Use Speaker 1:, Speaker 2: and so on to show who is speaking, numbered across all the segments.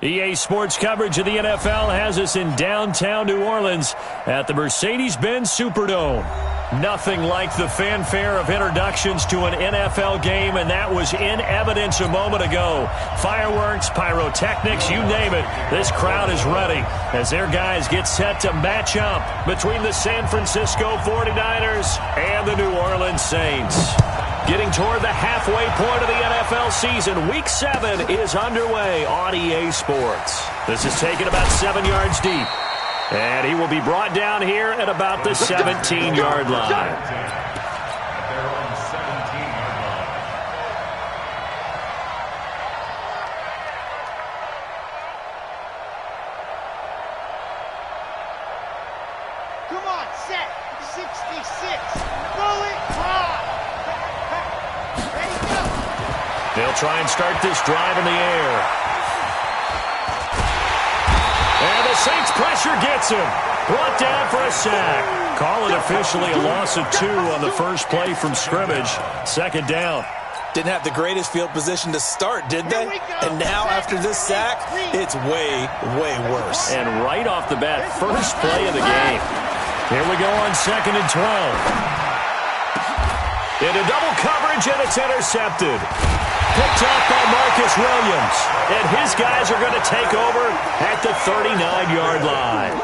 Speaker 1: EA Sports coverage of the NFL has us in downtown New Orleans at the Mercedes-Benz Superdome. Nothing like the fanfare of introductions to an NFL game, and that was in evidence a moment ago. Fireworks, pyrotechnics, you name it. This crowd is ready as their guys get set to match up between the San Francisco 49ers and the New Orleans Saints. Getting toward the halfway point of the NFL season, Week 7 is underway on EA Sports. This is taken about 7 yards deep. And he will be brought down here at about the 17-yard line.
Speaker 2: Come on, set. 66. Bullet high. Ready, go.
Speaker 1: They'll try and start this drive in the air. And the Saints pressure gets him. Brought down for a sack. Call it officially a loss of 2 on the first play from scrimmage. Second down.
Speaker 3: Didn't have the greatest field position to start, did they? And now after this sack, it's way, way worse.
Speaker 1: And right off the bat, first play of the game. Here we go on 2nd and 12. Into double coverage, and it's intercepted. Picked off by Marcus Williams. And his guys are going to take over at the 39-yard line.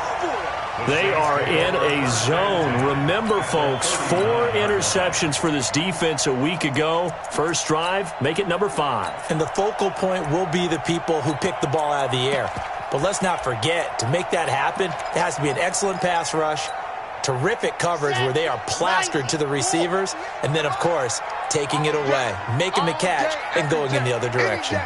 Speaker 1: They are in a zone. Remember, folks, 4 interceptions for this defense a week ago. First drive, make it number 5.
Speaker 3: And the focal point will be the people who pick the ball out of the air. But let's not forget, to make that happen, it has to be an excellent pass rush, terrific coverage where they are plastered to the receivers, and then, of course, taking it away, making the catch, and going in the other direction.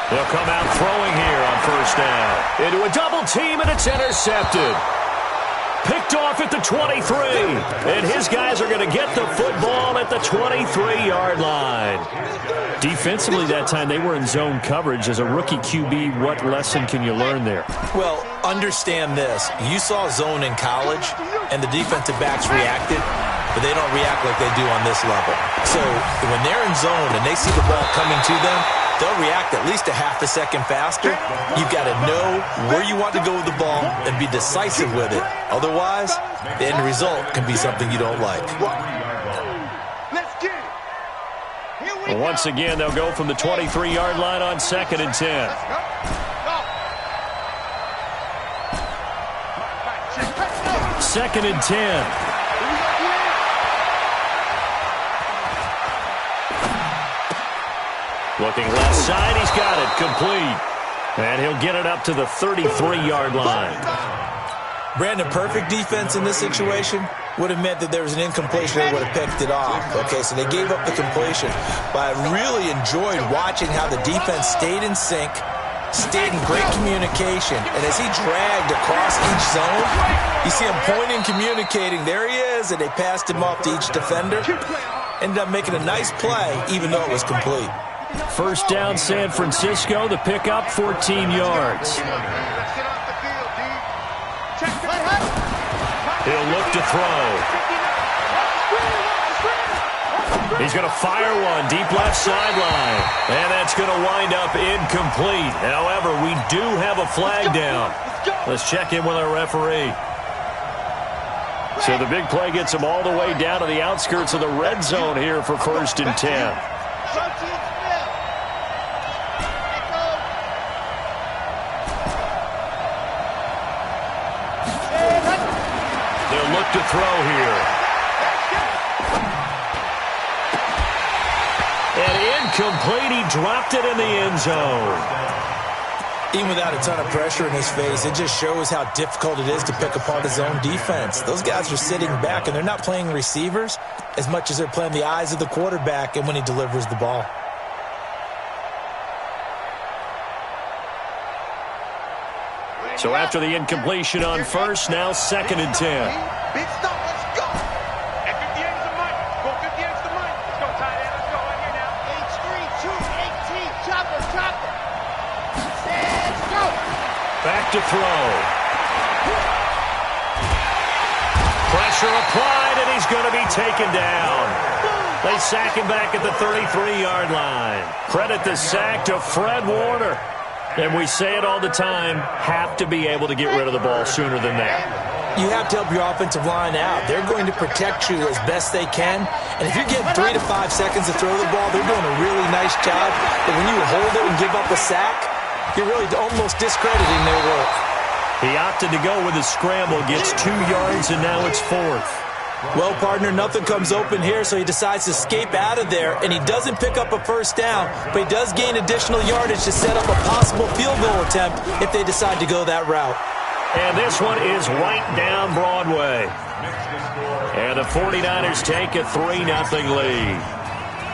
Speaker 1: They'll come out throwing here on first down. Into a double team, and it's intercepted. Picked off at the 23. And his guys are going to get the football at the 23-yard line. Defensively that time, they were in zone coverage. As a rookie QB, what lesson can you learn there?
Speaker 3: Well, understand this. You saw zone in college, and the defensive backs reacted, but they don't react like they do on this level. So when they're in zone and they see the ball coming to them, they'll react at least a half a second faster. You've got to know where you want to go with the ball and be decisive with it. Otherwise, the end result can be something you don't like.
Speaker 1: Well, once again, they'll go from the 23-yard line on 2nd and 10. Second and 10. Looking left side, he's got it, complete. And he'll get it up to the 33-yard line.
Speaker 3: Brandon, perfect defense in this situation would have meant that there was an incompletion. They would have picked it off. Okay, so they gave up the completion. But I really enjoyed watching how the defense stayed in sync, stayed in great communication. And as he dragged across each zone, you see him pointing, communicating. There he is, and they passed him off to each defender. Ended up making a nice play, even though it was complete.
Speaker 1: First down, San Francisco. The pickup, 14 yards. He'll look to throw. He's going to fire one deep left sideline. And that's going to wind up incomplete. However, we do have a flag down. Let's check in with our referee. So the big play gets him all the way down to the outskirts of the red zone here for 1st and 10. To throw here. And incomplete. He dropped it in the end zone.
Speaker 3: Even without a ton of pressure in his face, it just shows how difficult it is to pick apart his own defense. Those guys are sitting back, and they're not playing receivers as much as they're playing the eyes of the quarterback and when he delivers the ball.
Speaker 1: So after the incompletion on first, now 2nd and 10.
Speaker 2: Big stop, let's go. At 50 yards the mic. Go 50 yards the mic. Let's go, tight end. Let's go right here now. H3, 2, 18, chopper. Let's go.
Speaker 1: Back to throw. Pressure applied, and he's going to be taken down. They sack him back at the 33-yard line. Credit the sack to Fred Warner. And we say it all the time, have to be able to get rid of the ball sooner than that.
Speaker 3: You have to help your offensive line out. They're going to protect you as best they can. And if you're getting 3 to 5 seconds to throw the ball, they're doing a really nice job. But when you hold it and give up a sack, you're really almost discrediting their work.
Speaker 1: He opted to go with a scramble, gets 2 yards, and now it's 4th.
Speaker 3: Well, partner, nothing comes open here, so he decides to escape out of there, and he doesn't pick up a first down, but he does gain additional yardage to set up a possible field goal attempt if they decide to go that route.
Speaker 1: And this one is right down Broadway. And the 49ers take a 3-0 lead.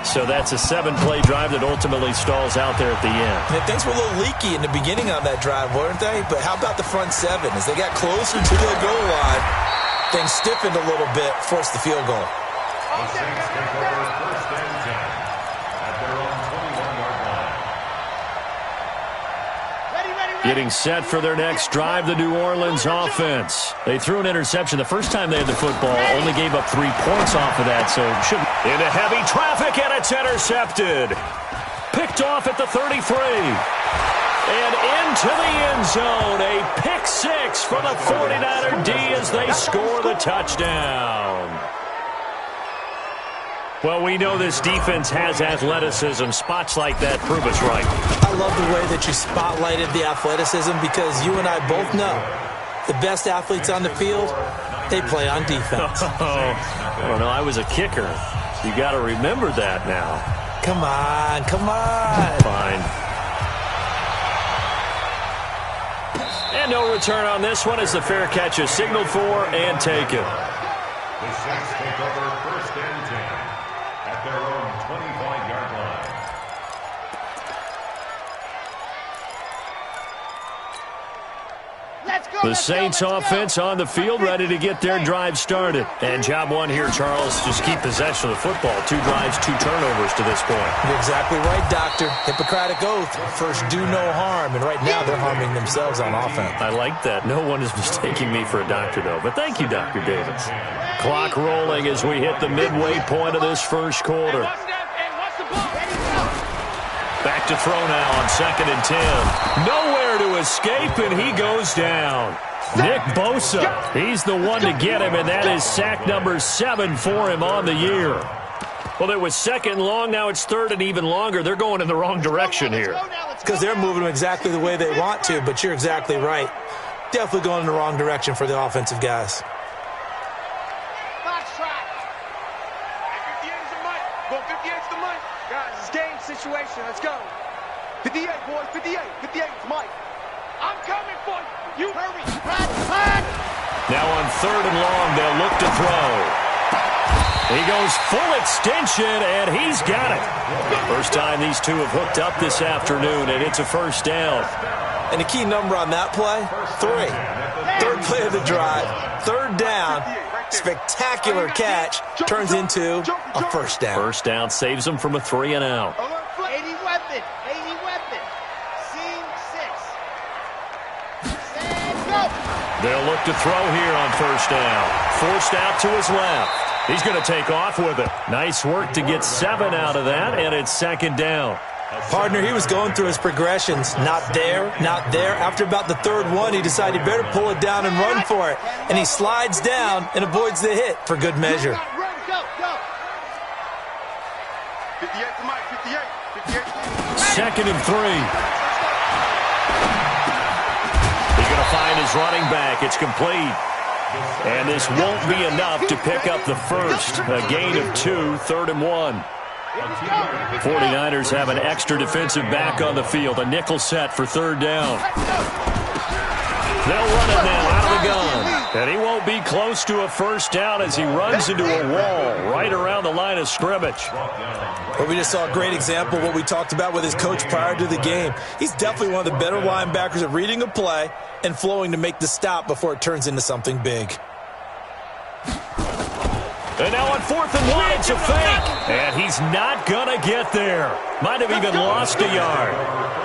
Speaker 1: So that's a 7-play drive that ultimately stalls out there at the end.
Speaker 3: And things were a little leaky in the beginning on that drive, weren't they? But how about the front 7? As they got closer to the goal line, things stiffened a little bit, forced the field goal.
Speaker 1: Getting set for their next drive, the New Orleans offense. They threw an interception the first time they had the football, only gave up 3 points off of that, so shouldn't. Into heavy traffic, and it's intercepted. Picked off at the 33. And into the end zone, a pick 6 for the 49er D as they score the touchdown. Well, we know this defense has athleticism. Spots like that prove us right.
Speaker 3: I love the way that you spotlighted the athleticism because you and I both know the best athletes on the field, they play on defense.
Speaker 1: I don't know. I was a kicker. You got to remember that now.
Speaker 3: Come on, come on.
Speaker 1: Fine. And no return on this one as the fair catch is signaled for and taken.
Speaker 4: The Saints take over 1st and 10 at their own 25-yard line.
Speaker 1: The Saints offense on the field, ready to get their drive started. And job one here, Charles, just keep possession of the football. 2 drives, 2 turnovers to this point.
Speaker 3: You're exactly right, Doctor. Hippocratic oath. First, do no harm. And right now, they're harming themselves on offense.
Speaker 1: I like that. No one is mistaking me for a doctor, though. But thank you, Dr. Davis. Clock rolling as we hit the midway point of this first quarter. Back to throw now on 2nd and 10. Nowhere to escape, and he goes down. Nick Bosa, he's the one to get him, and that is sack number 7 for him on the year. Well, it was 2nd and long. Now it's 3rd and even longer. They're going in the wrong direction here.
Speaker 3: Because they're moving them exactly the way they want to, but you're exactly right. Definitely going in the wrong direction for the offensive guys.
Speaker 2: Situation. Let's go. 58, boys. 58. 58. Mike. I'm coming for you. You hurry. Run.
Speaker 1: Now on 3rd and long, they'll look to throw. He goes full extension, and he's got it. First time these two have hooked up this afternoon, and it's a first down.
Speaker 3: And the key number on that play, 3. 3rd play of the drive. 3rd down. Spectacular catch. Turns into a first down.
Speaker 1: First down saves them from a 3 and out.
Speaker 2: 80 weapon. 80 weapon. Scene 6. Stand go.
Speaker 1: They'll look to throw here on first down. Forced out to his left. He's going to take off with it. Nice work to get 7 out of that, and it's 2nd down.
Speaker 3: Partner, he was going through his progressions. Not there, not there. After about the 3rd one, he decided he better pull it down and run for it. And he slides down and avoids the hit for good measure.
Speaker 2: Go. 58 to Mike. 58.
Speaker 1: 2nd and 3. He's going to find his running back. It's complete. And this won't be enough to pick up the first. A gain of 2, 3rd and 1. 49ers have an extra defensive back on the field. A nickel set for 3rd down. They'll run it now out of the gun. And he won't be close to a first down as he runs into a wall right around the line of scrimmage.
Speaker 3: Well, we just saw a great example of what we talked about with his coach prior to the game. He's definitely one of the better linebackers at reading a play and flowing to make the stop before it turns into something big.
Speaker 1: And now on 4th and 1, it's a fake. And he's not going to get there. Might have even lost a yard.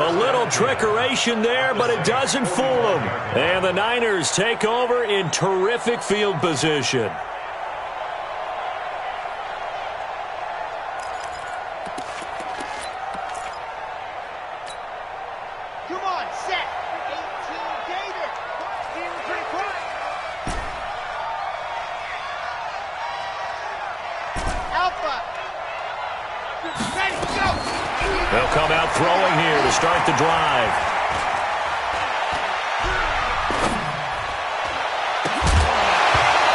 Speaker 1: A little trickeration there, but it doesn't fool him. And the Niners take over in terrific field position.
Speaker 2: Come on, set. 18 Gator. Being pretty quiet. Alpha. Ready, go.
Speaker 1: They'll come out throwing here to start the drive.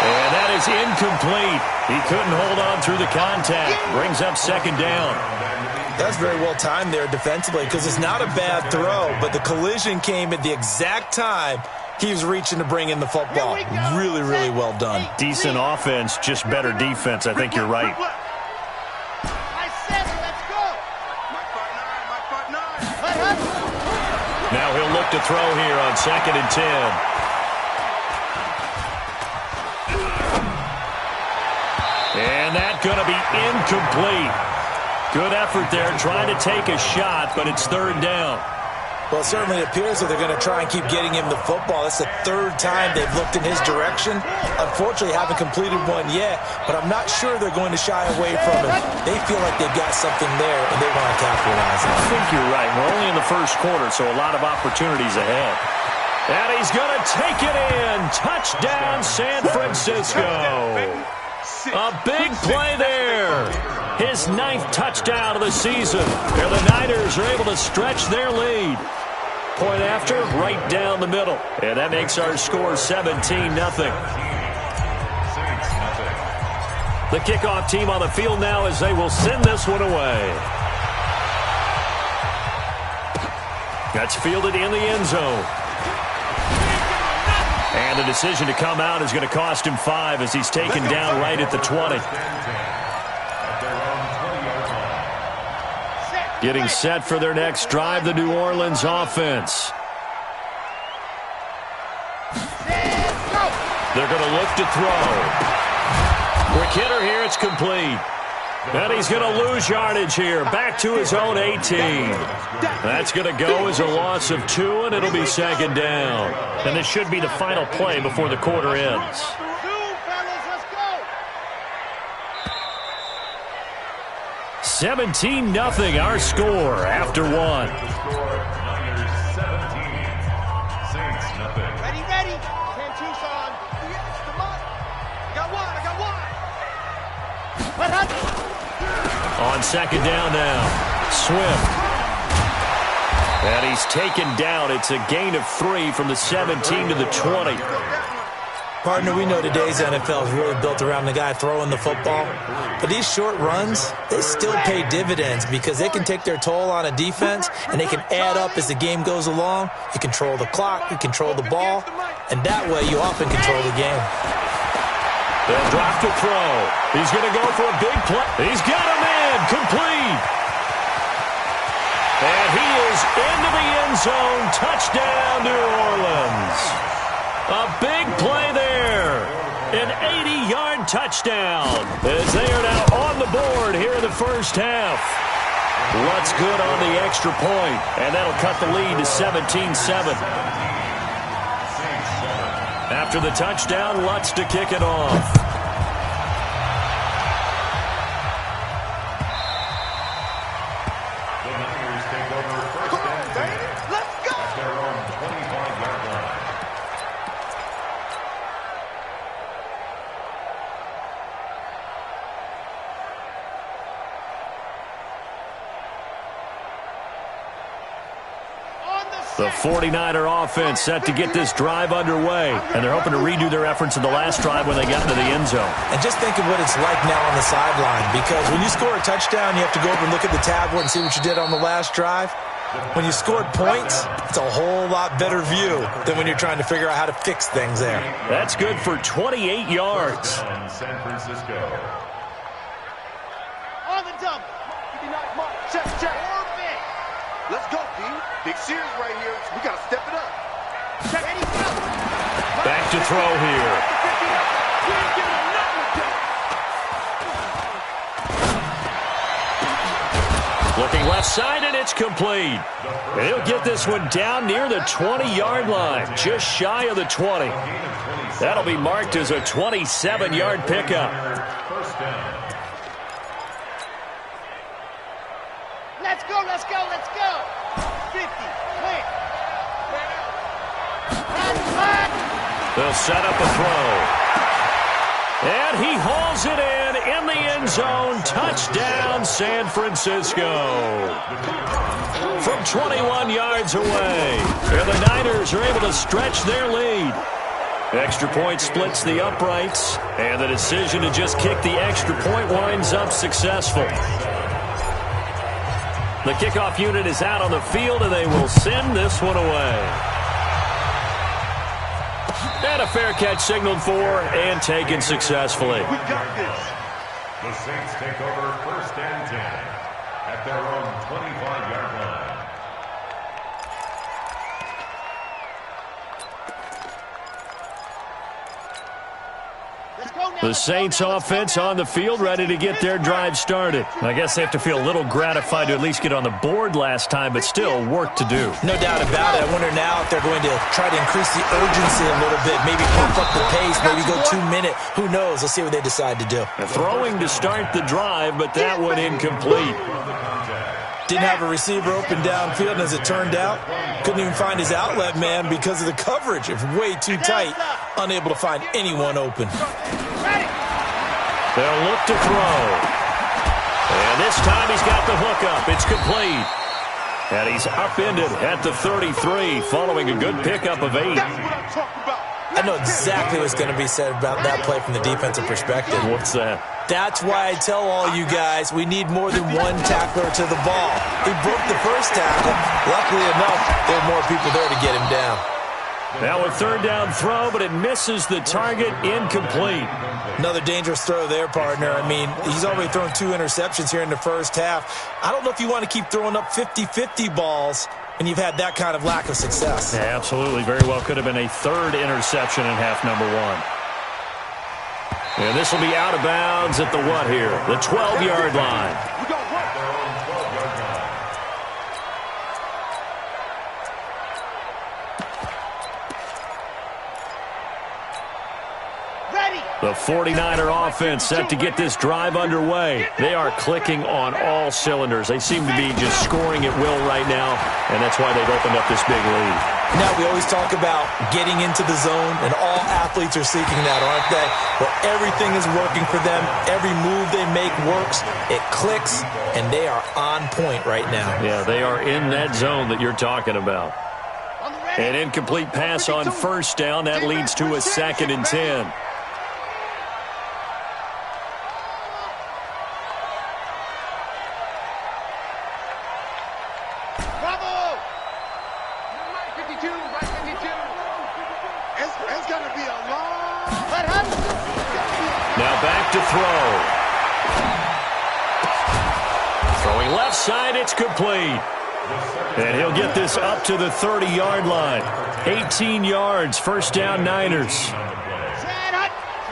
Speaker 1: And that is incomplete. He couldn't hold on through the contact. Brings up second down.
Speaker 3: That's very well timed there defensively because it's not a bad throw, but the collision came at the exact time he was reaching to bring in the football. Really, really well done.
Speaker 1: Decent offense, just better defense. I think you're right.
Speaker 2: I said it, let's go.
Speaker 1: Now he'll look to throw here on 2nd and 10. And that's going to be incomplete. Good effort there, trying to take a shot, but it's 3rd down.
Speaker 3: Well, it certainly appears that they're going to try and keep getting him the football. That's the 3rd time they've looked in his direction. Unfortunately, haven't completed one yet, but I'm not sure they're going to shy away from it. They feel like they've got something there, and they want to capitalize on it.
Speaker 1: I think you're right. We're only in the first quarter, so a lot of opportunities ahead. And he's going to take it in. Touchdown, San Francisco. A big play there. His 9th touchdown of the season. And the Niners are able to stretch their lead. Point after, right down the middle. And that makes our score 17-0. The kickoff team on the field now as they will send this one away. That's fielded in the end zone. And the decision to come out is going to cost him 5 as he's taken down right at the 20. Getting set for their next drive, the New Orleans offense. They're going to look to throw. Quick hitter here, it's complete. And he's going to lose yardage here, back to his own 18. That's going to go as a loss of 2, and it'll be 2nd down. And this should be the final play before the quarter ends. 17-0 our score after 1.
Speaker 2: Ready. 10 Tucson. Come on. I got one.
Speaker 1: On 2nd down now, Swift. And he's taken down. It's a gain of 3 from the 17 to the 20.
Speaker 3: Partner, we know today's NFL is really built around the guy throwing the football. But these short runs, they still pay dividends because they can take their toll on a defense and they can add up as the game goes along. You control the clock, you control the ball, and that way you often control the game.
Speaker 1: They'll drop to throw. He's going to go for a big play. He's got him in. Complete. And he is into the end zone. Touchdown, New Orleans. A big play there. An 80-yard touchdown as they are now on the board here in the first half. Lutz good on the extra point, and that'll cut the lead to 17-7. After the touchdown, Lutz to kick it off.
Speaker 4: The Niners take over first and 10.
Speaker 2: Let's go.
Speaker 4: At their own 25-yard line.
Speaker 1: The 49er offense set to get this drive underway, and they're hoping to redo their efforts in the last drive when they got into the end zone.
Speaker 3: And just think of what it's like now on the sideline, because when you score a touchdown, you have to go over and look at the tablet and see what you did on the last drive. When you scored points, it's a whole lot better view than when you're trying to figure out how to fix things there.
Speaker 1: That's good for 28 yards.
Speaker 4: San Francisco.
Speaker 2: On the double. Check. Orbit.
Speaker 5: Let's go, D. Big series right here. We got to step it up.
Speaker 2: Check. Ready, go.
Speaker 1: Back to throw here. Looking left side, and it's complete. He'll get this one down near the 20-yard line, just shy of the 20. That'll be marked as a 27-yard pickup.
Speaker 4: First down.
Speaker 2: Let's go. 50. Clear.
Speaker 1: They'll set up a throw. And he hauls it in the end zone. Touchdown, San Francisco. From 21 yards away. And the Niners are able to stretch their lead. Extra point splits the uprights. And the decision to just kick the extra point winds up successful. The kickoff unit is out on the field, and they will send this one away. And a fair catch signaled for and taken successfully.
Speaker 5: We got this.
Speaker 4: The Saints take over 1st and 10 at their own 25-yard line.
Speaker 1: The Saints offense on the field, ready to get their drive started. I guess they have to feel a little gratified to at least get on the board last time, but still work to do.
Speaker 3: No doubt about it. I wonder now if they're going to try to increase the urgency a little bit, maybe pump up the pace, maybe go 2 minute. Who knows? Let's see what they decide to do.
Speaker 1: Throwing to start the drive, but that one incomplete.
Speaker 3: Didn't have a receiver open downfield, and as it turned out, couldn't even find his outlet man because of the coverage. It's way too tight, unable to find anyone open.
Speaker 1: They'll look to throw. And this time he's got the hook up. It's complete. And he's upended at the 33 following a good pickup of 8.
Speaker 5: That's what I'm talking about.
Speaker 3: I know exactly what's going to be said about that play from the defensive perspective.
Speaker 1: What's that?
Speaker 3: That's why I tell all you guys we need more than one tackler to the ball. He broke the first tackle. Luckily enough, there were more people there to get him down.
Speaker 1: Now a 3rd down throw, but it misses the target, incomplete.
Speaker 3: Another dangerous throw there, partner. I mean, he's already thrown 2 interceptions here in the first half. I don't know if you want to keep throwing up 50-50 balls when you've had that kind of lack of success.
Speaker 1: Yeah, absolutely. Very well could have been a 3rd interception in half number 1. And this will be out of bounds at the what here? The 12-yard line.
Speaker 5: We got what?
Speaker 4: Their own 12-yard line.
Speaker 2: Ready.
Speaker 1: The 49er offense set to get this drive underway. They are clicking on all cylinders. They seem to be just scoring at will right now, and that's why they've opened up this big lead.
Speaker 3: Now, we always talk about getting into the zone, and all athletes are seeking that, aren't they? Where everything is working for them, every move they make works, it clicks, and they are on point right now.
Speaker 1: Yeah, they are in that zone that you're talking about. An incomplete pass on 1st down. That leads to a 2nd and 10. Now back to throw. Throwing left side, it's complete. And he'll get this up to the 30-yard line. 18 yards, 1st down Niners.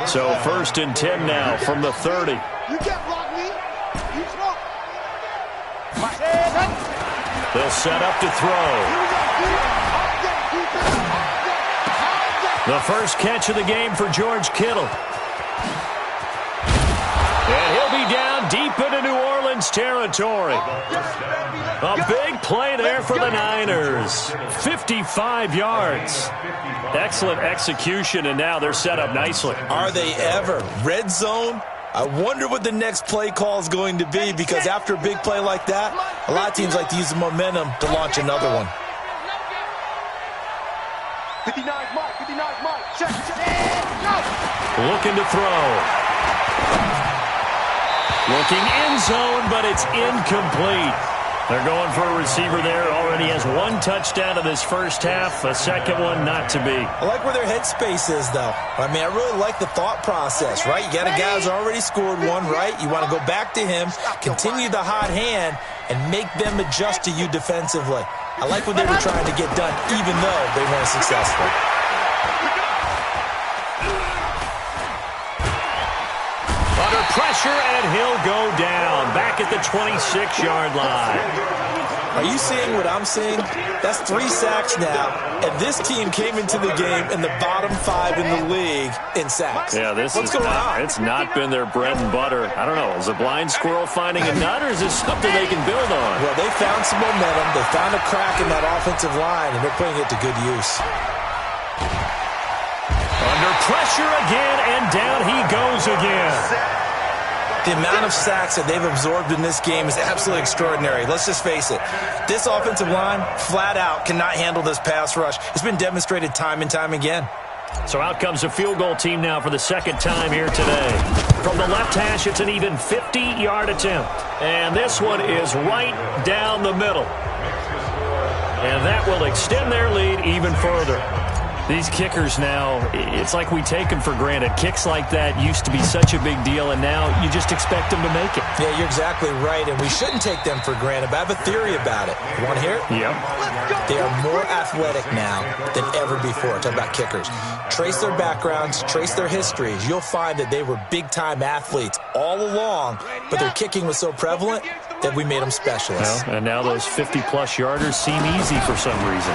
Speaker 1: So 1st and 10 now from the 30.
Speaker 2: You can't block me. You throw.
Speaker 1: They'll set up to throw. The first catch of the game for George Kittle. And he'll be down deep into New Orleans territory. A big play there for the Niners. 55 yards. Excellent execution, and now they're set up nicely.
Speaker 3: Are they ever? Red zone? I wonder what the next play call is going to be, because after a big play like that, a lot of teams like to use the momentum to launch another one.
Speaker 5: 59 mark, 59 mark. Check.
Speaker 1: Looking to throw. Looking end zone, but it's incomplete. They're going for a receiver there. Already has 1 touchdown in this first half. A second one not to be.
Speaker 3: I like where their headspace is, though. I mean, I really like the thought process, right? You got a guy who's already scored 1, right? You want to go back to him, continue the hot hand, and make them adjust to you defensively. I like what they were trying to get done, even though they weren't successful.
Speaker 1: Under pressure, and he'll go down. Back at the 26-yard line.
Speaker 3: Are you seeing what I'm seeing? That's 3 sacks now, and this team came into the game in the bottom 5 in the league in sacks.
Speaker 1: Yeah,
Speaker 3: What's going on?
Speaker 1: It's not been their bread and butter. I don't know. Is a blind squirrel finding a nut, or is this something they can build on?
Speaker 3: Well, they found some momentum. They found a crack in that offensive line, and they're putting it to good use.
Speaker 1: Under pressure again, and down he goes again.
Speaker 3: The amount of sacks that they've absorbed in this game is absolutely extraordinary. Let's just face it. This offensive line, flat out, cannot handle this pass rush. It's been demonstrated time and time again.
Speaker 1: So out comes a field goal team now for the second time here today. From the left hash, it's an even 50-yard attempt. And this one is right down the middle. And that will extend their lead even further. These kickers now, it's like we take them for granted. Kicks like that used to be such a big deal, and now you just expect them to make it.
Speaker 3: Yeah, you're exactly right, and we shouldn't take them for granted, but I have a theory about it. You want to hear it?
Speaker 1: Yep.
Speaker 3: They are more athletic now than ever before. Talk about kickers. Trace their backgrounds, trace their histories. You'll find that they were big-time athletes all along, but their kicking was so prevalent that we made them specialists.
Speaker 1: Well, and now those 50-plus yarders seem easy for some reason.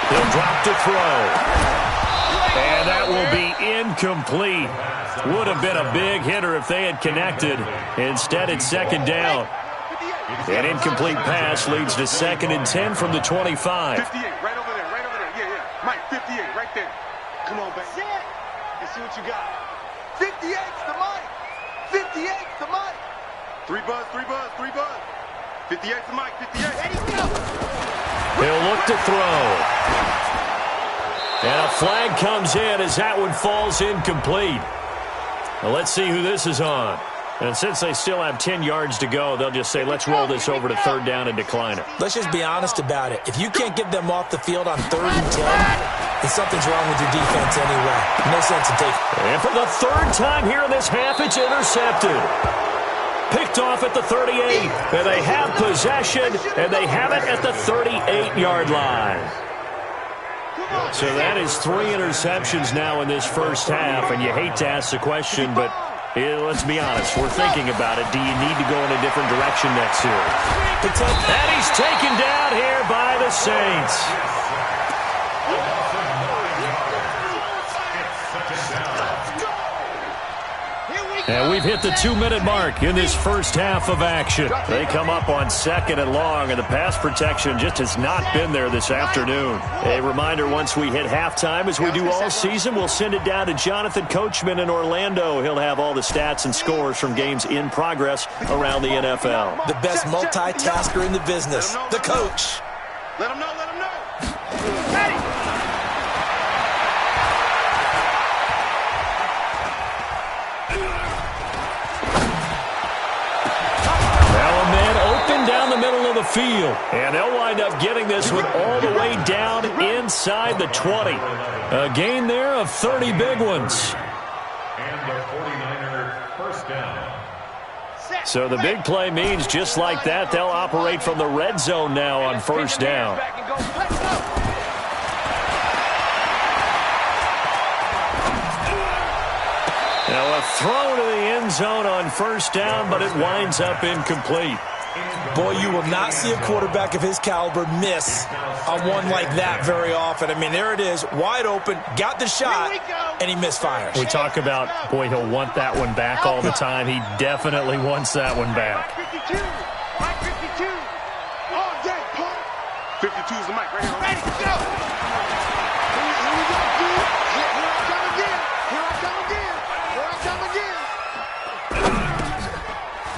Speaker 1: He'll drop to throw. And that will be incomplete. Would have been a big hitter if they had connected. Instead, it's second down. An incomplete pass leads to 2nd and 10 from the 25.
Speaker 5: 58, right over there, right over there. Yeah, yeah. Mike, 58, right there. Come on, baby. Let's see what you got. 58's the Mike. 58's the Mike. 3 buzz, 3 buzz, 3 buzz. 58's the Mike, 58. Ready, go.
Speaker 1: He'll look to throw. And a flag comes in as that one falls incomplete. Well, let's see who this is on. And since they still have 10 yards to go, they'll just say, let's roll this over to 3rd down and decline it.
Speaker 3: Let's just be honest about it. If you can't get them off the field on 3rd and 10, then something's wrong with your defense anyway. No sense in taking.
Speaker 1: And for the 3rd time here in this half, it's intercepted. Picked off at the 38, and they have possession, and they have it at the 38-yard line. So that is 3 interceptions now in this first half, and you hate to ask the question, but let's be honest, we're thinking about it. Do you need to go in a different direction next year? And he's taken down here by the Saints. And we've hit the 2-minute mark in this first half of action. They come up on 2nd and long, and the pass protection just has not been there this afternoon. A reminder, once we hit halftime, as we do all season, we'll send it down to Jonathan Coachman in Orlando. He'll have all the stats and scores from games in progress around the NFL.
Speaker 3: The best multitasker in the business, the coach.
Speaker 5: Let him know, let him know. Ready.
Speaker 1: Down the middle of the field, and they'll wind up getting this one all the way down inside the 20. A gain there of 30 big ones.
Speaker 4: And the 49er first down.
Speaker 1: So the big play means just like that, they'll operate from the red zone now on 1st down. Now a throw to the end zone on 1st down, but it winds up incomplete.
Speaker 3: Boy, you will not see a quarterback of his caliber miss on one like that very often. I mean, there it is, wide open, got the shot, and he misfires.
Speaker 1: We talk about, boy, he'll want that one back all the time. He definitely wants that one back.
Speaker 5: 52. Mike 52. All day, Paul. 52 is the mic right here. Ready, go. Here we go, dude. Here I come again. Here I come again. Here I come again.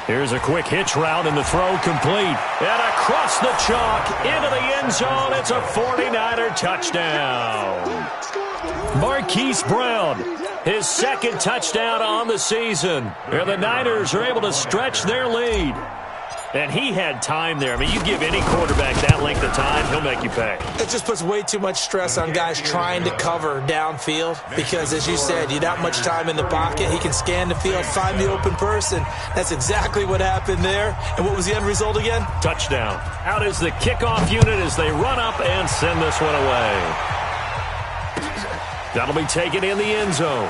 Speaker 1: Here's a quick hitch route, and the throw complete. And across the chalk, into the end zone, it's a 49er touchdown. Marquise Brown, his 2nd touchdown on the season. And the Niners are able to stretch their lead. And he had time there. I mean, you give any quarterback that length of time, he'll make you pay.
Speaker 3: It just puts way too much stress on guys trying to cover downfield because, as you said, you don't have much time in the pocket. He can scan the field, find the open person. That's exactly what happened there. And what was the end result again?
Speaker 1: Touchdown. Out is the kickoff unit as they run up and send this one away. That'll be taken in the end zone.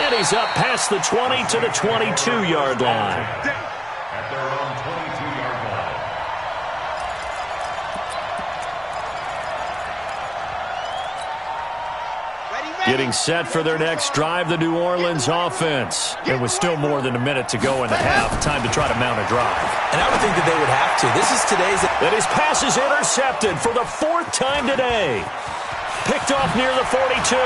Speaker 1: And he's up past the 20 to the 22-yard line.
Speaker 4: At their own 22-yard line.
Speaker 1: Getting set for their next drive, the New Orleans offense. It was still more than a minute to go in the half. Time to try to mount a drive.
Speaker 3: And I would think that they would have to. This is today's...
Speaker 1: And his pass is intercepted for the 4th time today. Picked off near the 42.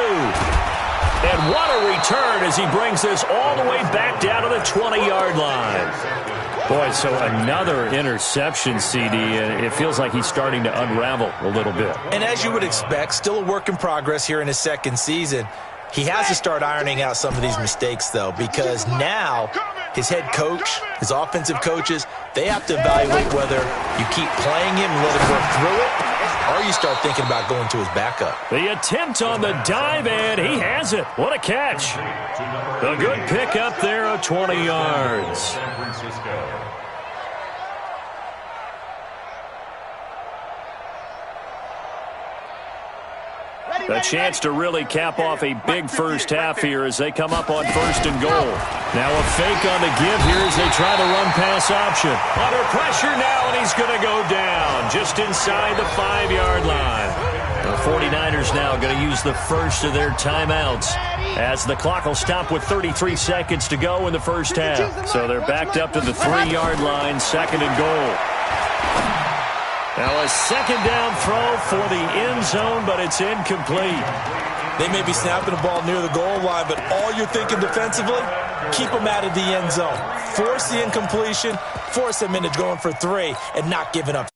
Speaker 1: And what a return as he brings this all the way back down to the 20-yard line. Boy, so another interception, CD, and it feels like he's starting to unravel a little bit.
Speaker 3: And as you would expect, still a work in progress here in his second season. He has to start ironing out some of these mistakes, though, because now his head coach, his offensive coaches, they have to evaluate whether you keep playing him and let him work through it, or you start thinking about going to his backup.
Speaker 1: The attempt on the dive, and he has it. What a catch. A good pick up there of 20 yards. A chance to really cap off a big first half here as they come up on 1st and goal. Now a fake on the give here as they try to run pass option. Under pressure now, and he's going to go down just inside the 5-yard line. The 49ers now going to use the first of their timeouts as the clock will stop with 33 seconds to go in the first half. So they're backed up to the 3-yard line, 2nd and goal. Now a second down throw for the end zone, but it's incomplete.
Speaker 3: They may be snapping the ball near the goal line, but all you're thinking defensively, keep them out of the end zone. Force the incompletion, force them into going for 3, and not giving up.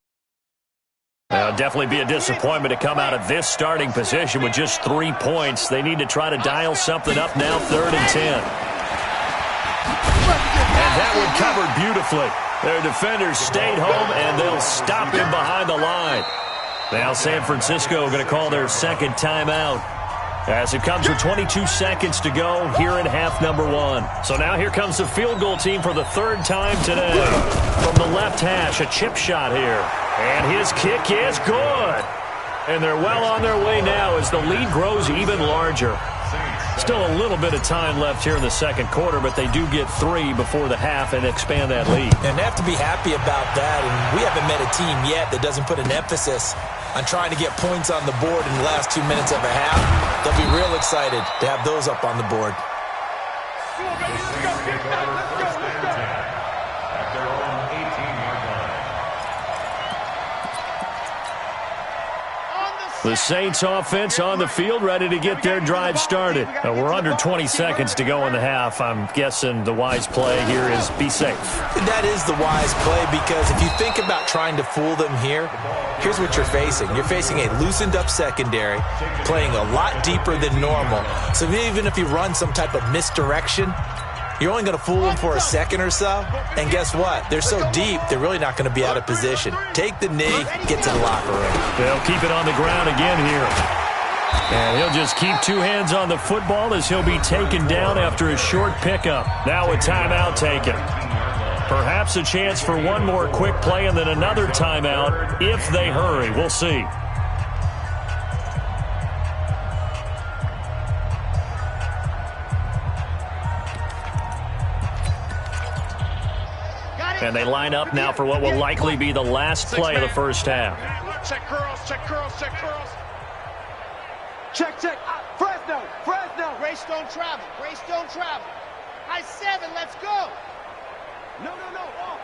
Speaker 1: It'll definitely be a disappointment to come out of this starting position with just 3 points. They need to try to dial something up now, 3rd and 10. And that one covered beautifully. Their defenders stayed home, and they'll stop him behind the line. Now San Francisco going to call their second timeout as it comes with 22 seconds to go here in half number 1. So now here comes the field goal team for the 3rd time today. From the left hash, a chip shot here. And his kick is good. And they're well on their way now as the lead grows even larger. Still a little bit of time left here in the 2nd quarter, but they do get 3 before the half and expand that lead.
Speaker 3: And they have to be happy about that, and we haven't met a team yet that doesn't put an emphasis on trying to get points on the board in the last 2 minutes of a half. They'll be real excited to have those up on the board.
Speaker 1: The Saints offense on the field, ready to get their drive started. We're under 20 seconds to go in the half. I'm guessing the wise play here is be safe.
Speaker 3: That is the wise play, because if you think about trying to fool them here, here's what you're facing. You're facing a loosened up secondary, playing a lot deeper than normal. So even if you run some type of misdirection, you're only going to fool them for a second or so. And guess what? They're so deep, they're really not going to be out of position. Take the knee, get to the locker room.
Speaker 1: They'll keep it on the ground again here. And he'll just keep 2 hands on the football as he'll be taken down after a short pickup. Now a timeout taken. Perhaps a chance for one more quick play and then another timeout if they hurry. We'll see. And they line up now for what will likely be the last play of the first half.
Speaker 2: Check curls, check curls, check curls. Check, check. Fresno, Fresno. Grace don't travel, Grace don't travel. High 7, let's go. No, no, no, off.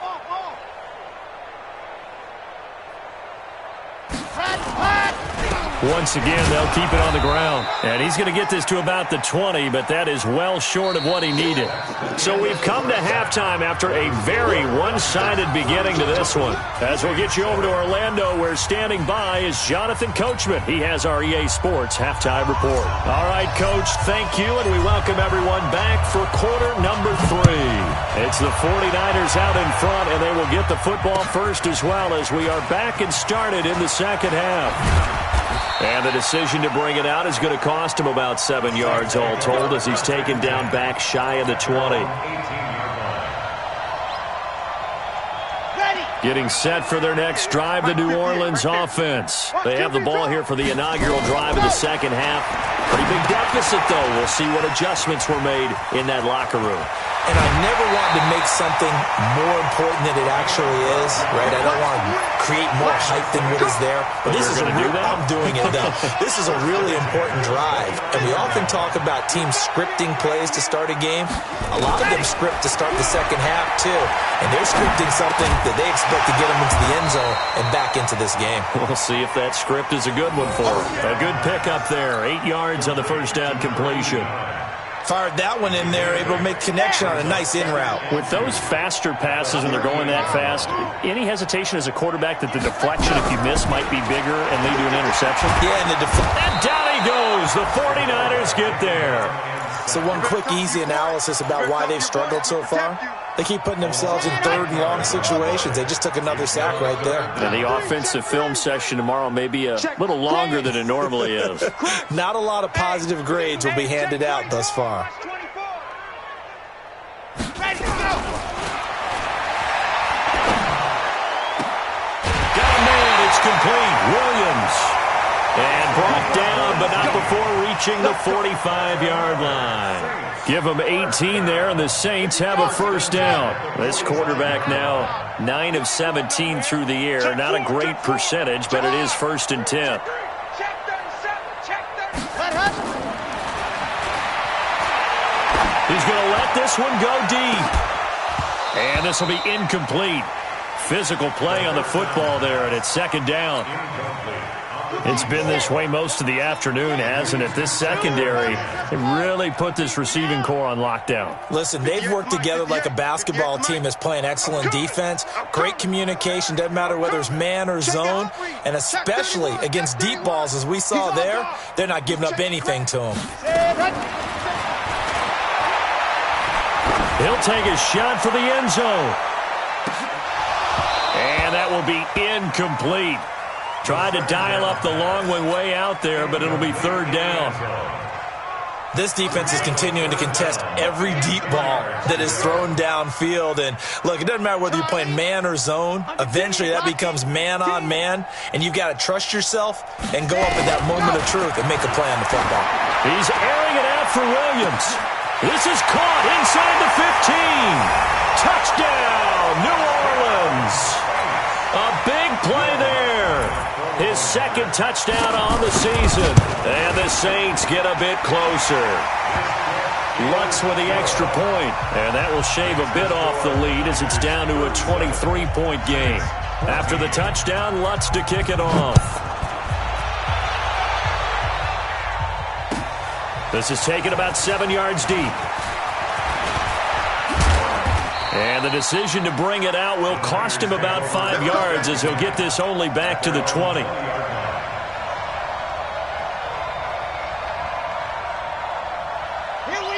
Speaker 1: Once again, they'll keep it on the ground. And he's going to get this to about the 20, but that is well short of what he needed. So we've come to halftime after a very one-sided beginning to this one. As we'll get you over to Orlando, where standing by is Jonathan Coachman. He has our EA Sports Halftime Report. All right, Coach, thank you, and we welcome everyone back for quarter number 3. It's the 49ers out in front, and they will get the football first as well as we are back and started in the second half. And the decision to bring it out is going to cost him about 7 yards all told as he's taken down back shy of the 20. Getting set for their next drive, the New Orleans offense. They have the ball here for the inaugural drive of the second half. Pretty big deficit, though. We'll see what adjustments were made in that locker room.
Speaker 3: And I never wanted to make something more important than it actually is, right? I don't want to create more hype than what is there. But this is I'm doing it, though. This is a really important drive. And we often talk about teams scripting plays to start a game. A lot of them script to start the second half, too. And they're scripting something that they expect aspect to get him into the end zone and back into this game.
Speaker 1: We'll see if that script is a good one for him. A good pickup there. 8 yards on the first down completion.
Speaker 3: Fired that one in there, able to make connection on a nice in route.
Speaker 1: With those faster passes when they're going that fast, any hesitation as a quarterback that the deflection, if you miss, might be bigger and lead to an interception?
Speaker 3: Yeah,
Speaker 1: and down he goes. The 49ers get there.
Speaker 3: So one quick, easy analysis about why they've struggled so far. They keep putting themselves in third and long situations. They just took another sack right there.
Speaker 1: And the offensive film session tomorrow may be a little longer than it normally is.
Speaker 3: Not a lot of positive grades will be handed out thus far.
Speaker 2: Ready to go.
Speaker 1: Got a man. It's complete. Williams. And brought down, but not before reaching the 45-yard line. Give them 18 there, and the Saints have a first down. This quarterback now 9 of 17 through the air. Not a great percentage, but it is 1st and 10.
Speaker 2: Check 37. Check 37.
Speaker 1: He's going to let this one go deep. And this will be incomplete. Physical play on the football there, and it's 2nd down. It's been this way most of the afternoon, hasn't it? This secondary really put this receiving core on lockdown.
Speaker 3: Listen, they've worked together like a basketball team that's playing excellent defense. Great communication, doesn't matter whether it's man or zone. And especially against deep balls, as we saw there, they're not giving up anything to them.
Speaker 1: He'll take a shot for the end zone. And that will be incomplete. Tried to dial up the long one way out there, but it'll be 3rd down.
Speaker 3: This defense is continuing to contest every deep ball that is thrown downfield. And, look, it doesn't matter whether you're playing man or zone. Eventually, that becomes man-on-man, and you've got to trust yourself and go up at that moment of truth and make a play on the football.
Speaker 1: He's airing it out for Williams. This is caught inside the 15. Touchdown, New Orleans. A big play there. His 2nd touchdown on the season. And the Saints get a bit closer. Lutz with the extra point. And that will shave a bit off the lead as it's down to a 23-point game. After the touchdown, Lutz to kick it off. This is taken about 7 yards deep. And the decision to bring it out will cost him about 5 yards as he'll get this only back to the 20.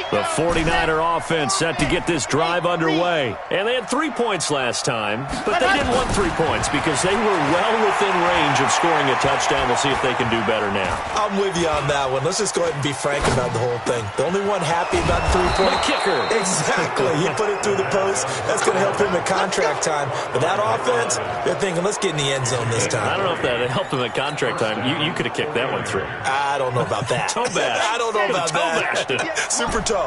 Speaker 1: The 49er offense set to get this drive underway. And they had 3 points last time, but they didn't want 3 points because they were well within range of scoring a touchdown. We'll see if they can do better now.
Speaker 3: I'm with you on that one. Let's just go ahead and be frank about the whole thing. The only one happy about the 3-point
Speaker 1: kicker.
Speaker 3: Exactly. He put it through the post. That's going to help him at contract time. But that offense, they're thinking, let's get in the end zone this time.
Speaker 1: I don't know if that helped him at contract time. You could have kicked that one through.
Speaker 3: I don't know about that.
Speaker 1: Toe bash.
Speaker 3: I don't know about that. Super toe.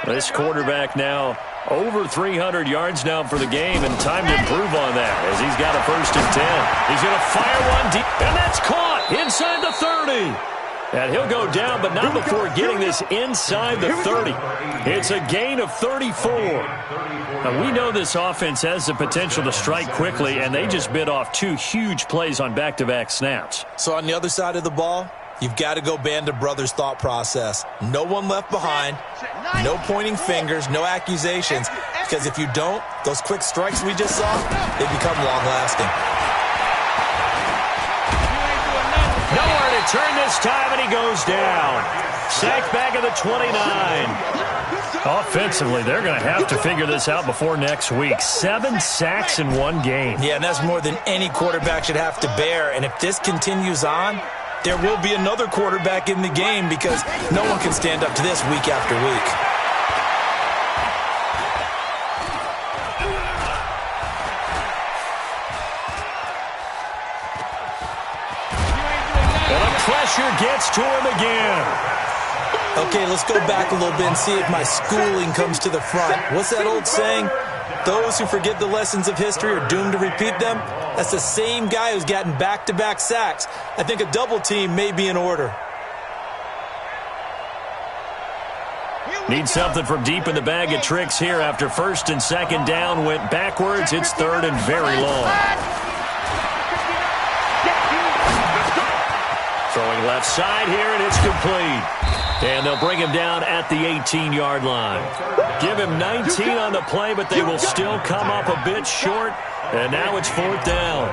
Speaker 1: This quarterback now over 300 yards now for the game, and time to improve on that as he's got a 1st and 10. He's going to fire one deep, and that's caught inside the 30. And he'll go down, but not before getting this inside the 30. It's a gain of 34. Now, we know this offense has the potential to strike quickly, and they just bit off 2 huge plays on back-to-back snaps.
Speaker 3: So on the other side of the ball, you've got to go band of brothers thought process. No one left behind, no pointing fingers, no accusations, because if you don't, those quick strikes we just saw, they become long-lasting.
Speaker 1: Nowhere to turn this time, and he goes down. Sacked back at the 29. Offensively, they're going to have to figure this out before next week. 7 sacks in 1 game.
Speaker 3: Yeah, and that's more than any quarterback should have to bear, and if this continues on, there will be another quarterback in the game because no one can stand up to this week after week.
Speaker 1: And the pressure gets to him again.
Speaker 3: Okay, let's go back a little bit and see if my schooling comes to the front. What's that old saying? Those who forget the lessons of history are doomed to repeat them. That's the same guy who's gotten back-to-back sacks. I think a double team may be in order.
Speaker 1: Need something from deep in the bag of tricks here after first and second down went backwards. It's third and very long. Throwing left side here, and it's complete. And they'll bring him down at the 18-yard line. Give him 19 on the play, but they will still come up a bit short. And now it's fourth down.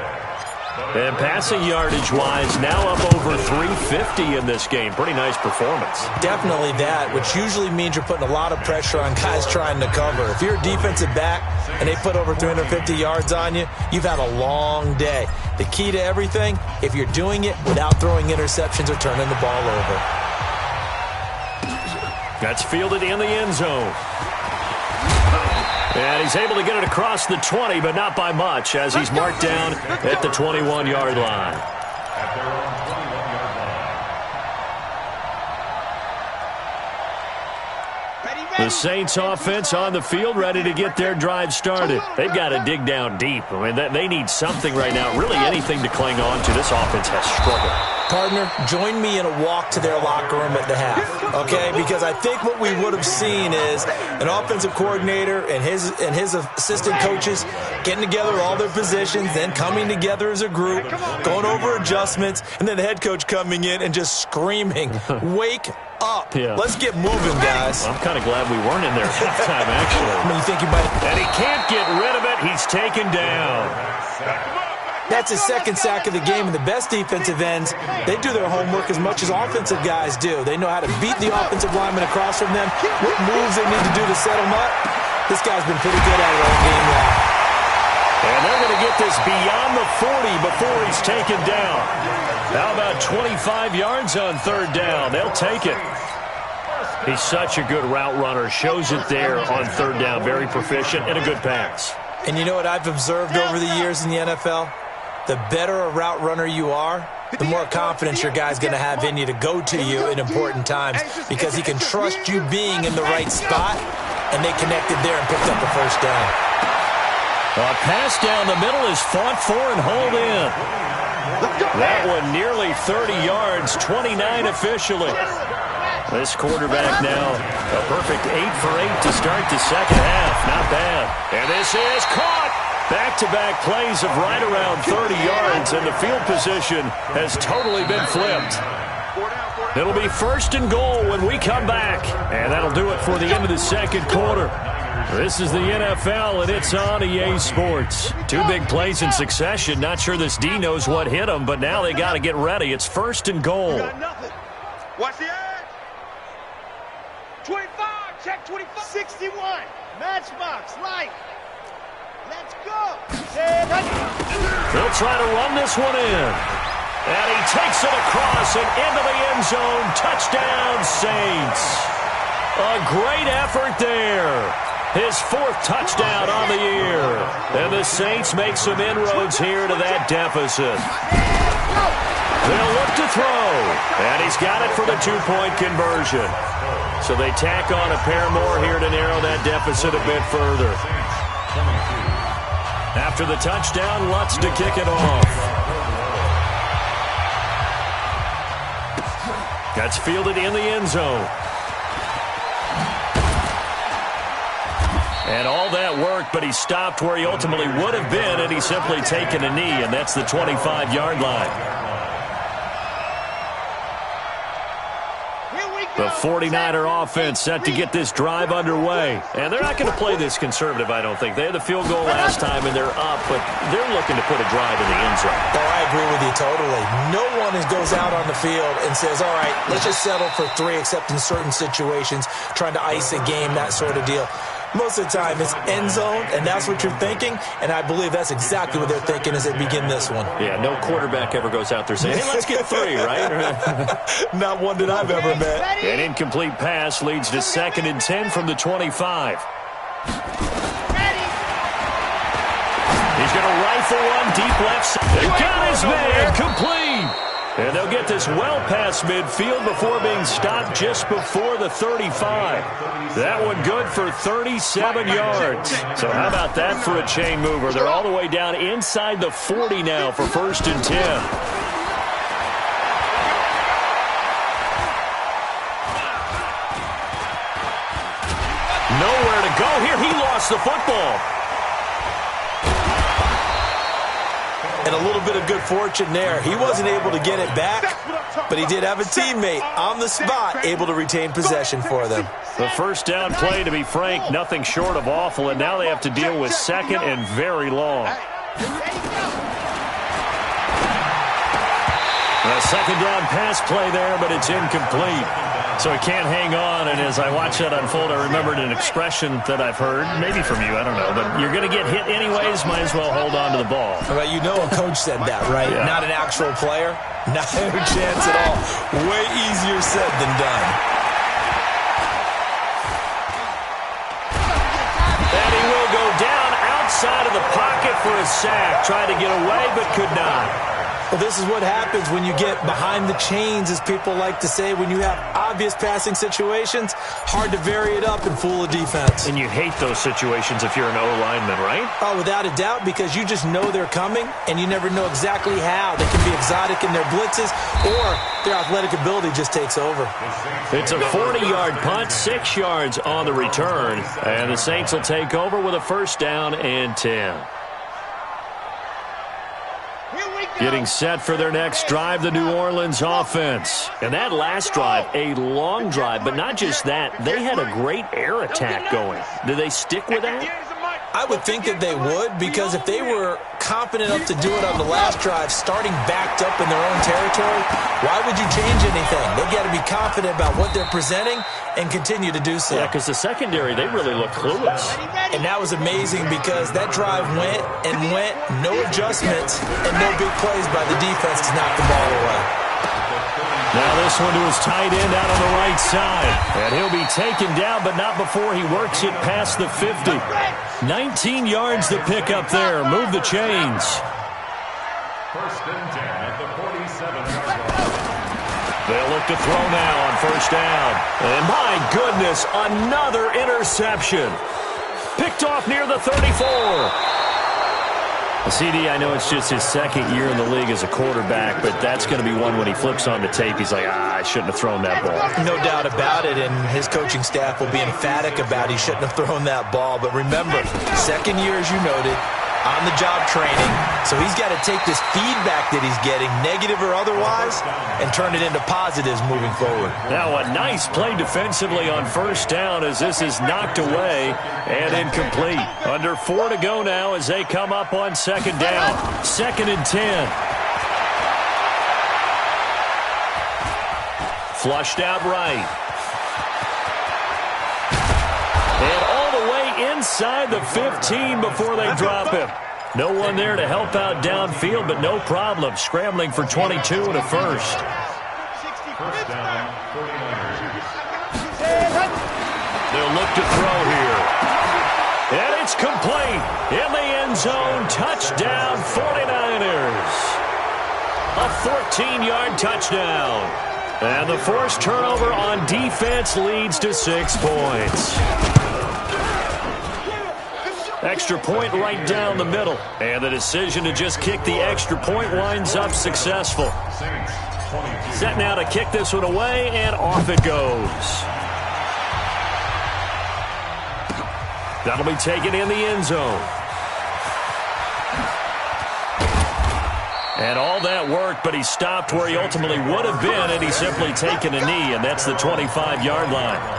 Speaker 1: And passing yardage-wise, now up over 350 in this game. Pretty nice performance.
Speaker 3: Definitely that, which usually means you're putting a lot of pressure on guys trying to cover. If you're a defensive back and they put over 350 yards on you, you've had a long day. The key to everything, if you're doing it without throwing interceptions or turning the ball over.
Speaker 1: That's fielded in the end zone. And he's able to get it across the 20, but not by much, as he's marked down at the 21-yard line. The Saints offense on the field, ready to get their drive started. They've got to dig down deep. I mean, they need something right now, really anything to cling on to. This offense has struggled.
Speaker 3: Partner, join me in a walk to their locker room at the half, okay? Because I think what we would have seen is an offensive coordinator and his assistant coaches getting together all their positions, then coming together as a group, going over adjustments, and then the head coach coming in and just screaming, wake up. Yeah. Let's get moving, guys.
Speaker 1: I'm kind of glad we weren't in there at halftime, actually.
Speaker 3: I mean, you think you might...
Speaker 1: And he can't get rid of it. He's taken down.
Speaker 3: That's his second sack of the game, and the best defensive ends, they do their homework as much as offensive guys do. They know how to beat the offensive lineman across from them, what moves they need to do to set them up. This guy's been pretty good at it all game long.
Speaker 1: And they're going to get this beyond the 40 before he's taken down. How about 25 yards on third down? They'll take it. He's such a good route runner. Shows it there on third down. Very proficient and a good pass.
Speaker 3: And you know what I've observed over the years in the NFL? The better a route runner you are, the more confidence your guy's going to have in you to go to you in important times because he can trust you being in the right spot, and they connected there and picked up the first down.
Speaker 1: A pass down the middle is fought for and hauled in. That one nearly 30 yards, 29 officially. This quarterback now, a perfect 8 for 8 to start the second half. Not bad. And this is caught. Back-to-back plays of right around 30 yards, and the field position has totally been flipped. It'll be first and goal when we come back, and that'll do it for the end of the second quarter. This is the NFL, and it's on EA Sports. 2 big plays in succession. Not sure this D knows what hit him, but now they got to get ready. It's first and goal.
Speaker 2: Watch the edge. 25, check 25. 61, matchbox, light. Let's go.
Speaker 1: They'll try to run this one in. And he takes it across and into the end zone. Touchdown, Saints. A great effort there. His 4th touchdown on the year. And the Saints make some inroads here to that deficit. They'll look to throw. And he's got it for the 2-point conversion. So they tack on a pair more here to narrow that deficit a bit further. After the touchdown, Lutz to kick it off. That's fielded in the end zone. And all that worked, but he stopped where he ultimately would have been, and he's simply taken a knee, and that's the 25-yard line. The 49er offense set to get this drive underway. And they're not going to play this conservative, I don't think. They had the field goal last time, and they're up, but they're looking to put a drive in the end zone.
Speaker 3: Oh, I agree with you totally. No one goes out on the field and says, all right, let's just settle for 3, except in certain situations, trying to ice a game, that sort of deal. Most of the time, it's end zone, and that's what you're thinking, and I believe that's exactly what they're thinking as they begin this one.
Speaker 1: Yeah, no quarterback ever goes out there saying, hey, let's get 3, right?
Speaker 3: Not one that I've ever met.
Speaker 1: An incomplete pass leads to 2nd and 10 from the 25. He's going to rifle one deep left side. They got his man, complete. And they'll get this well past midfield before being stopped just before the 35. That one good for 37 yards. So how about that for a chain mover? They're all the way down inside the 40 now for 1st and 10. gets the football.
Speaker 3: And a little bit of good fortune there. He wasn't able to get it back, but he did have a teammate on the spot able to retain possession for them.
Speaker 1: The first down play, to be frank, nothing short of awful, and now they have to deal with second and very long. A second down pass play there, but it's incomplete. So he can't hang on, and as I watch that unfold, I remembered an expression that I've heard, maybe from you, I don't know, but you're going to get hit anyways, might as well hold on to the ball.
Speaker 3: Well, you know a coach said that, right?
Speaker 1: Yeah.
Speaker 3: Not an actual player. Not a chance at all. Way easier said than done.
Speaker 1: And he will go down outside of the pocket for a sack. Tried to get away, but could not.
Speaker 3: Well, this is what happens when you get behind the chains, as people like to say. When you have obvious passing situations, hard to vary it up and fool a defense.
Speaker 1: And you hate those situations if you're an O-lineman, right?
Speaker 3: Oh, without a doubt, because you just know they're coming, and you never know exactly how. They can be exotic in their blitzes, or their athletic ability just takes over.
Speaker 1: It's a 40-yard punt, 6 yards on the return, and the Saints will take over with a first down and 10. Getting set for their next drive, the New Orleans offense. And that last drive, a long drive, but not just that. They had a great air attack going. Do they stick with that?
Speaker 3: I would think that they would, because if they were confident enough to do it on the last drive, starting backed up in their own territory, why would you change anything? They've got to be confident about what they're presenting and continue to do so.
Speaker 1: Yeah, because the secondary, they really look clueless.
Speaker 3: And that was amazing, because that drive went and went, no adjustments, and no big plays by the defense to knock the ball away.
Speaker 1: Now this one to his tight end out on the right side. And he'll be taken down, but not before he works it past the 50. 19 yards to pick up there. Move the chains.
Speaker 4: First and 10 at the 47-yard line.
Speaker 1: They'll look to throw now on first down. And my goodness, another interception. Picked off near the 34. CD, I know it's just his second year in the league as a quarterback, but that's going to be one when he flips on the tape, he's like, I shouldn't have thrown that ball.
Speaker 3: No doubt about it, and his coaching staff will be emphatic about he shouldn't have thrown that ball. But remember, second year, as you noted, on-the-job training, so he's got to take this feedback that he's getting, negative or otherwise, and turn it into positives moving forward.
Speaker 1: Now a nice play defensively on first down as this is knocked away and incomplete. Under 4 to go now as they come up on second down. Second and 10. Flushed out right. And all the way inside the 15 before they drop him. No one there to help out downfield, but no problem. Scrambling for 22 and a first.
Speaker 4: First down, 49ers.
Speaker 1: They'll look to throw here. And it's complete. In the end zone, touchdown 49ers. A 14-yard touchdown. And the forced turnover on defense leads to 6 points. Extra point right down the middle. And the decision to just kick the extra point winds up successful. Set now to kick this one away, and off it goes. That'll be taken in the end zone. And all that worked, but he stopped where he ultimately would have been, and he's simply taken a knee, and that's the 25-yard line.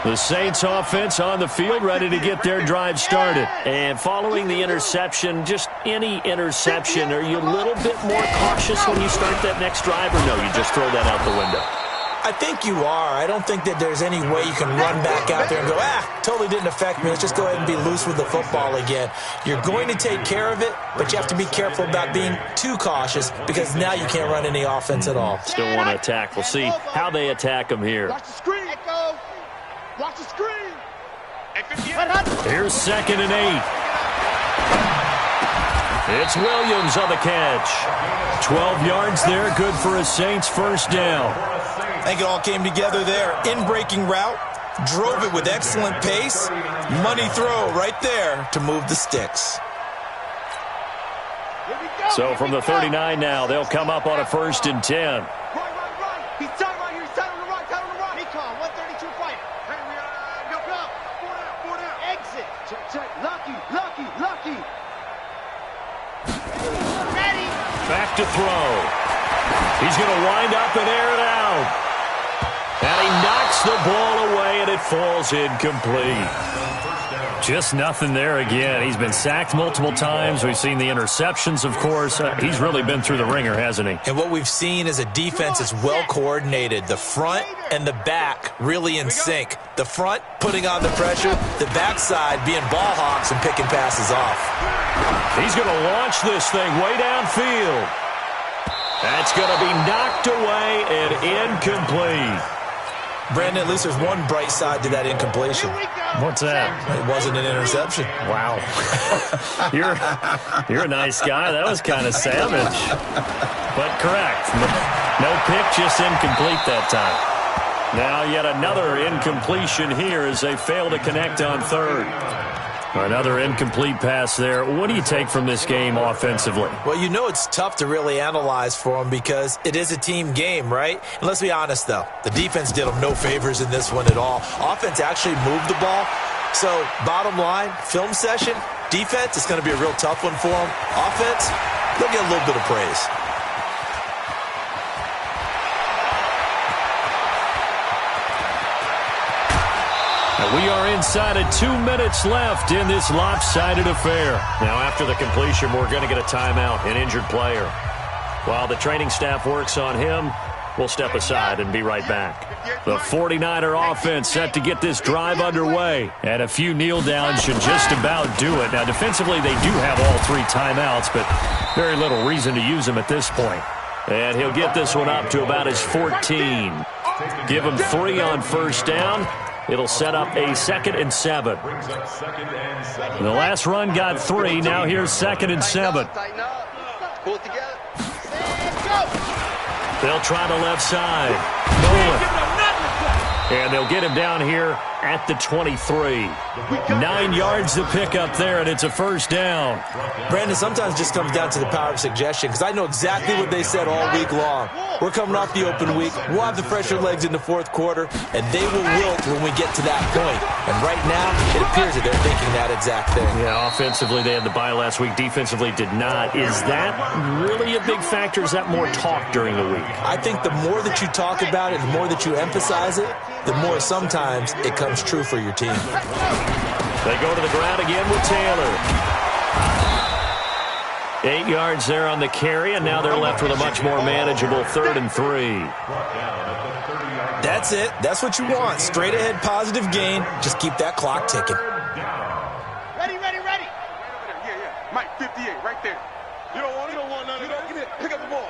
Speaker 1: The Saints offense on the field, ready to get their drive started. And following the interception, just any interception, are you a little bit more cautious when you start that next drive, or no, you just throw that out the window?
Speaker 3: I think you are. I don't think that there's any way you can run back out there and go, totally didn't affect me. Let's just go ahead and be loose with the football again. You're going to take care of it, but you have to be careful about being too cautious, because now you can't run any offense at all.
Speaker 1: Still want to attack. We'll see how they attack them here.
Speaker 2: Watch the screen. Echo. Watch the screen.
Speaker 1: Here's second and 8. It's Williams on the catch. 12 yards there, good for a Saints first down.
Speaker 3: I think it all came together there. In-breaking route, drove it with excellent pace. Money throw right there to move the sticks.
Speaker 1: So from the 39 now, they'll come up on a first and 10.
Speaker 2: Right. He's tight right here. He's tight on the right. Tight on the right. Recon, 132 fighter.
Speaker 1: Back to throw. He's going to wind up and air it out. And he knocks the ball away, and it falls incomplete. Just nothing there again. He's been sacked multiple times. We've seen the interceptions, of course. He's really been through the ringer, hasn't he?
Speaker 3: And what we've seen is a defense that's well coordinated. The front and the back really in sync. The front putting on the pressure, the backside being ball hawks and picking passes off.
Speaker 1: He's going to launch this thing way downfield. That's going to be knocked away and incomplete.
Speaker 3: Brandon, at least there's one bright side to that incompletion.
Speaker 1: What's that?
Speaker 3: It wasn't an interception.
Speaker 1: Wow. You're a nice guy. That was kind of savage. But correct. No pick, just incomplete that time. Now yet another incompletion here as they fail to connect on third. Another incomplete pass there. What do you take from this game offensively?
Speaker 3: Well, you know it's tough to really analyze for them because it is a team game, right? And let's be honest, though. The defense did them no favors in this one at all. Offense actually moved the ball. So, bottom line, film session, defense is going to be a real tough one for them. Offense, they'll get a little bit of praise.
Speaker 1: We are inside of 2 minutes left in this lopsided affair. Now, after the completion, we're going to get a timeout, an injured player. While the training staff works on him, we'll step aside and be right back. The 49er offense set to get this drive underway, and a few kneel downs should just about do it. Now, defensively, they do have all 3 timeouts, but very little reason to use them at this point. And he'll get this one up to about his 14. Give him 3 on first down. It'll set up a 2nd and 7. The last run got 3. Now here's 2nd and 7. They'll try the left side. Nolan. And they'll get him down here at the 23. 9 yards to pick up there, and it's a first down.
Speaker 3: Brandon, sometimes it just comes down to the power of suggestion, because I know exactly what they said all week long. We're coming off the open week. We'll have the fresher legs in the fourth quarter, and they will wilt when we get to that point. And right now, it appears that they're thinking that exact thing.
Speaker 1: Yeah, offensively, they had the bye last week. Defensively, did not. Is that really a big factor? Is that more talk during the week?
Speaker 3: I think the more that you talk about it, the more that you emphasize it, the more sometimes it comes true for your team.
Speaker 1: They go to the ground again with Taylor. 8 yards there on the carry, and now they're left with a much more manageable 3rd and 3.
Speaker 3: That's it. That's what you want. Straight ahead, positive gain. Just keep that clock ticking.
Speaker 2: Ready.
Speaker 5: Yeah. Mike, 58, right there. You don't want none of that. Pick up the ball.